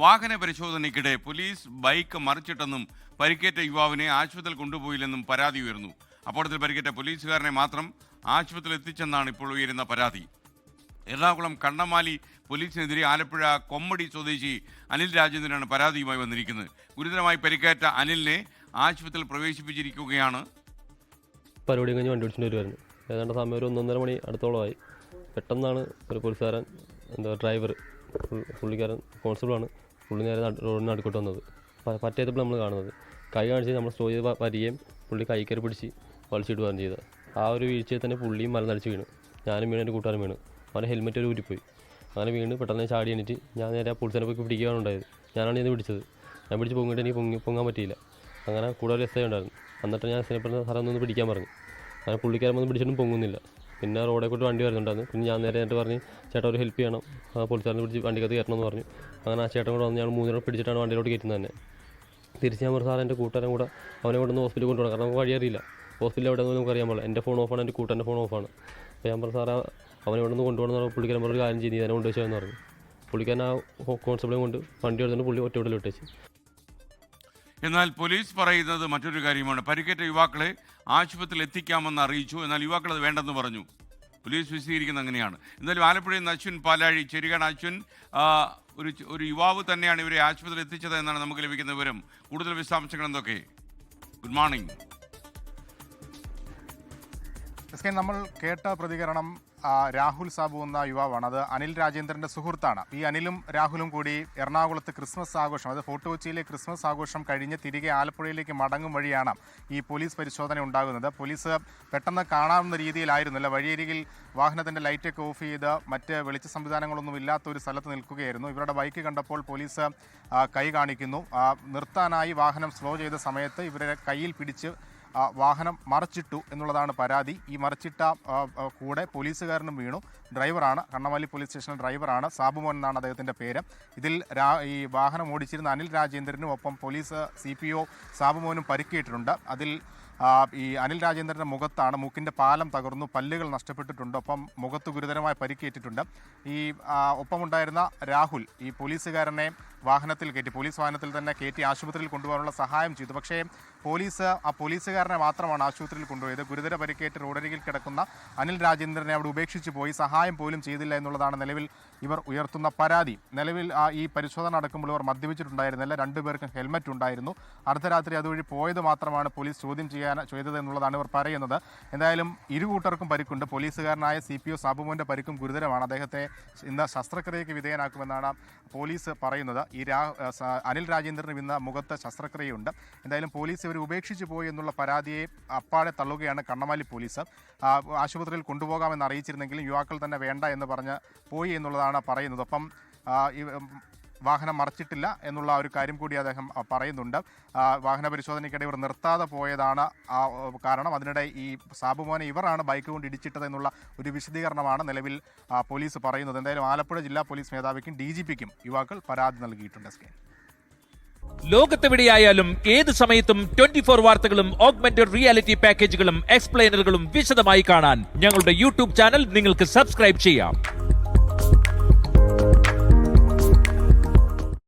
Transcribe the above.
വാഹന പരിശോധനയ്ക്കിടെ police bike മറിച്ചിട്ടെന്നും പരിക്കേറ്റ യുവാവിനെ ആശുപത്രിയിൽ കൊണ്ടുപോയില്ലെന്നും പരാതി ഉയർന്നു. അപകടത്തിൽ പരിക്കേറ്റ പോലീസുകാരനെ മാത്രം ആശുപത്രിയിൽ എത്തിച്ചെന്നാണ് ഇപ്പോൾ ഉയരുന്ന പരാതി. എറണാകുളം കണ്ണമാലി പോലീസിനെതിരെ ആലപ്പുഴ കൊമ്മടി സ്വദേശി അനിൽ രാജേന്ദ്രനാണ് പരാതിയുമായി വന്നിരിക്കുന്നത്. ഗുരുതരമായി പരിക്കേറ്റ അനിലിനെ ആശുപത്രിയിൽ പ്രവേശിപ്പിച്ചിരിക്കുകയാണ്. പരിപാടി കഴിഞ്ഞ് വണ്ടി ഓടിച്ചിട്ട് വരുമായിരുന്നു. ഏതാണ്ട് സമയം ഒരു 1-1.5 മണി അടുത്തോളമായി. പെട്ടെന്നാണ് ഒരു പോലീസുകാരൻ ഡ്രൈവർ പുള്ളിക്കാരൻ കോൺസ്റ്റബിളാണ് പുള്ളി നേരെ റോഡിന് നടുക്കോട്ട് വന്നത്. പറ്റേത്തപ്പോൾ നമ്മൾ കാണുന്നത് കൈ കാണിച്ച് നമ്മൾ സ്റ്റോ ചെയ്ത് വരികയും പുള്ളി കൈ കയറി പിടിച്ച് വലിച്ചിടുകയാണ് ചെയ്തത്. ആ ഒരു വീഴ്ചയിൽ തന്നെ പുള്ളിയും മലനടിച്ച് വീണ്, ഞാനും വീണ്, എൻ്റെ കൂട്ടുകാരും വീണ്. അവൻ്റെ ഹെൽമെറ്റ് ഒരു ഊരിപ്പോയി. അങ്ങനെ വീണ് പെട്ടെന്ന് ചാടി എണീറ്റ് ഞാൻ നേരെ പോലീസിനെ പോയി പിടിക്കുകയാണ് ഉണ്ടായത്. ഞാനാണ് ഇത് പിടിച്ചത്. ഞാൻ പിടിച്ച് പൊങ്ങിയിട്ട് എനിക്ക് പൊങ്ങാൻ പറ്റിയില്ല. അങ്ങനെ കൂടെ ഒരു എസ് ഐ ഉണ്ടായിരുന്നു. എന്നിട്ട് ഞാൻ എസ് ഐ പറഞ്ഞ സാറേ ഒന്ന് പിടിക്കാൻ പറഞ്ഞു. അങ്ങനെ പുള്ളിക്കാരൻ വന്ന് പിടിച്ചിട്ടും പൊങ്ങുന്നില്ല. പിന്നെ റോഡെ കൂട്ട് വണ്ടി വരുന്നുണ്ടായിരുന്നു. പിന്നെ ഞാൻ നേരെ എന്നിട്ട് പറഞ്ഞ് ചേട്ടാ ഒരു ഹെൽപ്പ് ചെയ്യണം, പോലീസുകാരനെ പിടിച്ച് വണ്ടിക്കകത്ത് കയറ്റണമെന്ന് പറഞ്ഞു. അങ്ങനെ ആ ചേട്ടൻ കൂടെ വന്ന് ഞങ്ങൾ 3 പേരെ പിടിച്ചിട്ടാണ് വണ്ടിയിലോട്ട് കയറ്റുന്നത് തന്നെ. തിരിച്ച് ഞാൻ പറഞ്ഞു സാറേ എൻ്റെ കൂട്ടുകാരൻ കൂടെ അവനെ കൊണ്ടൊന്ന് ഹോസ്പിറ്റലിൽ കൊണ്ടുപോകണം, കാരണം നമുക്ക് വഴി അറിയില്ല, ഹോസ്പിറ്റലിൽ എവിടെയെന്ന് നമുക്ക് അറിയാൻ പാടില്ല. എൻ്റെ ഫോൺ ഓഫാണ്, എൻ്റെ കൂട്ടുകാരൻ്റെ ഫോൺ ഓഫാണ്. അപ്പോൾ ഞാൻ പറഞ്ഞു സാറേ അവനെ ഇവിടെ നിന്ന് കൊണ്ടുപോകണമെന്ന് പുള്ളിക്കാരൻ പറഞ്ഞൊരു കാര്യം ചെയ്ത് അതിനെ കൊണ്ടുവച്ചാന്ന് പറഞ്ഞു. പുള്ളിക്കാരൻ ആ കോൺസ്റ്റബിളെ കൊണ്ട് വണ്ടി എടുത്തിട്ട് പുള്ളി ഒറ്റവിടൽ വിട്ടേച്ച്. എന്നാൽ പോലീസ് പറയുന്നത് മറ്റൊരു കാര്യമാണ്. പരിക്കേറ്റ യുവാക്കളെ ആശുപത്രിയിൽ എത്തിക്കാമെന്ന് അറിയിച്ചു. എന്നാൽ യുവാക്കൾ അത് വേണ്ടെന്ന് പറഞ്ഞു. പോലീസ് വിശദീകരിക്കുന്നത് അങ്ങനെയാണ്. എന്തായാലും ആലപ്പുഴയിൽ നിന്ന് അശ്വിൻ പാലാഴി ചേരുകയാണ്. അശ്വിൻ, ഒരു യുവാവ് തന്നെയാണ് ഇവരെ ആശുപത്രിയിൽ എത്തിച്ചത് എന്നാണ് നമുക്ക് ലഭിക്കുന്ന വിവരം. കൂടുതൽ വിശദാംശങ്ങൾ എന്തൊക്കെ? Good morning. നമ്മൾ കേട്ട പ്രതികരണം രാഹുൽ സാബു എന്ന യുവാവാണ്. അത് അനിൽ രാജേന്ദ്രൻ്റെ സുഹൃത്താണ്. ഈ അനിലും രാഹുലും കൂടി എറണാകുളത്ത് ക്രിസ്മസ് ആഘോഷം, അത് ഫോർട്ട് കൊച്ചിയിലെ ക്രിസ്മസ് ആഘോഷം കഴിഞ്ഞ് തിരികെ ആലപ്പുഴയിലേക്ക് മടങ്ങും വഴിയാണ് ഈ പോലീസ് പരിശോധന ഉണ്ടാകുന്നത്. പോലീസ് പെട്ടെന്ന് കാണാവുന്ന രീതിയിലായിരുന്നില്ല. വഴിയരികിൽ വാഹനത്തിൻ്റെ ലൈറ്റൊക്കെ ഓഫ് ചെയ്ത് മറ്റ് വെളിച്ച സംവിധാനങ്ങളൊന്നും ഇല്ലാത്ത ഒരു സ്ഥലത്ത് നിൽക്കുകയായിരുന്നു. ഇവരുടെ ബൈക്ക് കണ്ടപ്പോൾ പോലീസ് കൈ കാണിക്കുന്നു. നിർത്താനായി വാഹനം സ്ലോ ചെയ്ത സമയത്ത് ഇവരെ കയ്യിൽ പിടിച്ച് വാഹനം മറിച്ചിട്ടു എന്നുള്ളതാണ് പരാതി. ഈ മറിച്ചിട്ട കൂടെ പോലീസുകാരനും വീണു. ഡ്രൈവറാണ്, കണ്ണമാലി പോലീസ് സ്റ്റേഷനിലെ ഡ്രൈവറാണ്, സാബുമോൻ എന്നാണ് അദ്ദേഹത്തിൻ്റെ പേര്. ഇതിൽ ഈ വാഹനം ഓടിച്ചിരുന്ന അനിൽ രാജേന്ദ്രനും ഒപ്പം പോലീസ് CPO സാബുമോനും പരിക്കേറ്റിട്ടുണ്ട്. അതിൽ ഈ അനിൽ രാജേന്ദ്രൻ്റെ മുഖത്താണ്, മൂക്കിൻ്റെ പാലം തകർന്നു, പല്ലുകൾ നഷ്ടപ്പെട്ടിട്ടുണ്ട്, ഒപ്പം മുഖത്ത് ഗുരുതരമായി പരിക്കേറ്റിട്ടുണ്ട്. ഈ ഒപ്പമുണ്ടായിരുന്ന രാഹുൽ ഈ പോലീസുകാരനെ വാഹനത്തിൽ കയറ്റി, പോലീസ് വാഹനത്തിൽ തന്നെ കയറ്റി ആശുപത്രിയിൽ കൊണ്ടുപോകാനുള്ള സഹായം ചെയ്തു. പക്ഷേ പോലീസ് ആ പോലീസുകാരനെ മാത്രമാണ് ആശുപത്രിയിൽ കൊണ്ടുപോയത്. ഗുരുതര പരിക്കേറ്റ് റോഡരികിൽ കിടക്കുന്ന അനിൽ രാജേന്ദ്രനെ അവിടെ ഉപേക്ഷിച്ച് പോയി, സഹായം പോലും ചെയ്തില്ല എന്നുള്ളതാണ് നിലവിൽ ഇവർ ഉയർത്തുന്ന പരാതി. നിലവിൽ ഈ പരിശോധന നടക്കുമ്പോൾ ഇവർ മദ്യപിച്ചിട്ടുണ്ടായിരുന്നില്ല. 2 പേർക്കും ഹെൽമറ്റ് ഉണ്ടായിരുന്നു. അർദ്ധരാത്രി അതുവഴി പോയത് മാത്രമാണ് പോലീസ് ചോദ്യം ചെയ്തത് എന്നുള്ളതാണ് ഇവർ പറയുന്നത്. എന്തായാലും ഇരു കൂട്ടർക്കും പരിക്കുണ്ട്. പോലീസുകാരനായ CPO സാബുമോൻ്റെ പരിക്കും ഗുരുതരമാണ്. അദ്ദേഹത്തെ ഇന്ന് ശസ്ത്രക്രിയയ്ക്ക് വിധേയനാക്കുമെന്നാണ് പോലീസ് പറയുന്നത്. ഈ അനിൽ രാജേന്ദ്രന് ഇന്ന് മുഖത്ത് ശസ്ത്രക്രിയയുണ്ട്. എന്തായാലും പോലീസ് ഇവർ ഉപേക്ഷിച്ച് പോയി എന്നുള്ള പരാതിയെ അപ്പാടെ തള്ളുകയാണ് കണ്ണമാലി പോലീസ്. ആശുപത്രിയിൽ കൊണ്ടുപോകാമെന്ന് അറിയിച്ചിരുന്നെങ്കിലും യുവാക്കൾ തന്നെ വേണ്ട എന്ന് പറഞ്ഞ് പോയി എന്നുള്ളതാണ് പറയുന്നത്. ഒപ്പം വാഹനം മറിച്ചിട്ടില്ല എന്നുള്ള ഒരു കാര്യം കൂടി അദ്ദേഹം പറയുന്നുണ്ട്. വാഹന പരിശോധനയ്ക്കിടെ ഇവർ നിർത്താതെ പോയതാണ് കാരണം. അതിനിടെ ഈ സാബുമോനെ ഇവരാണ് ബൈക്ക് കൊണ്ട് ഇടിച്ചിട്ടത് എന്നുള്ള ഒരു വിശദീകരണമാണ് നിലവിൽ പോലീസ് പറയുന്നത്. എന്തായാലും ആലപ്പുഴ ജില്ലാ പോലീസ് മേധാവിക്കും DGPക്കും യുവാക്കൾ പരാതി നൽകിയിട്ടുണ്ട്. ലോകത്തെവിടെയായാലും ഏത് സമയത്തും 24 വാർത്തകളും ഓഗ്മെന്റഡ് റിയാലിറ്റി പാക്കേജുകളും എക്സ്പ്ലെയിനറുകളും വിശദമായി കാണാൻ ഞങ്ങളുടെ YouTube ചാനൽ നിങ്ങൾക്ക് സബ്സ്ക്രൈബ് ചെയ്യാം.